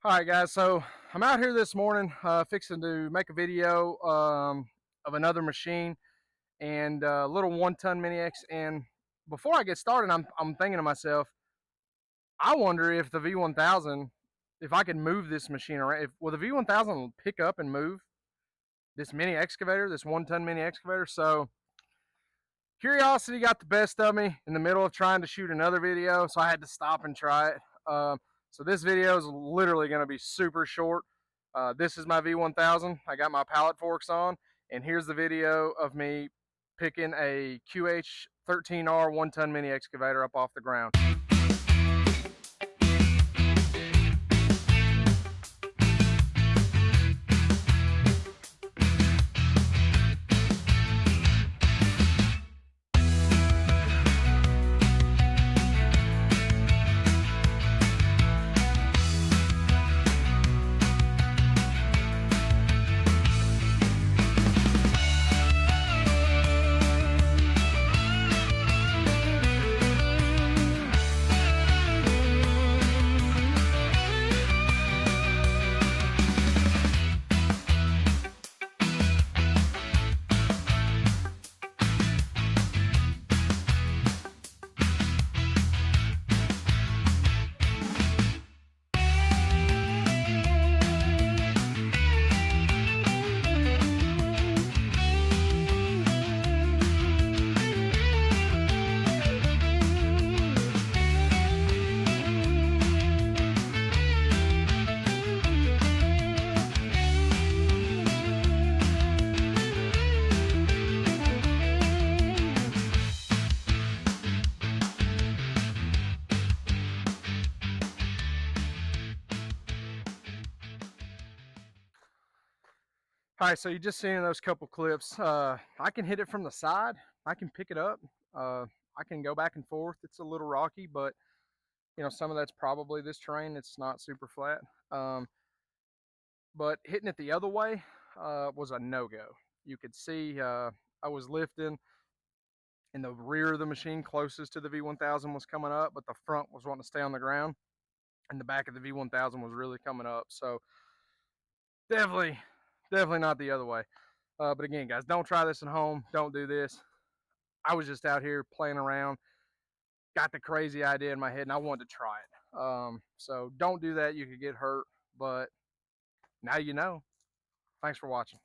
All right, guys. So I'm out here this morning, fixing to make a video of another machine and a little 1-ton mini X. And before I get started, I'm thinking to myself, I wonder if the V1000, if I could move this machine around, if will the V1000 pick up and move this mini excavator, this 1-ton mini excavator? So curiosity got the best of me in the middle of trying to shoot another video, so I had to stop and try it. So this video is literally going to be super short. This is my V1000. I got my pallet forks on, and here's the video of me picking a QH13R 1-ton mini excavator up off the ground. All right, so you just seen those couple clips. I can hit it from the side. I can pick it up. I can go back and forth. It's a little rocky, but some of that's probably this terrain. It's not super flat. But hitting it the other way was a no-go. You could see I was lifting, and the rear of the machine closest to the V1000 was coming up, but the front was wanting to stay on the ground, and the back of the V1000 was really coming up. So definitely not the other way. But again, guys, don't try this at home. Don't do this. I was just out here playing around, got the crazy idea in my head, and I wanted to try it. So don't do that. You could get hurt, but now you know. Thanks for watching.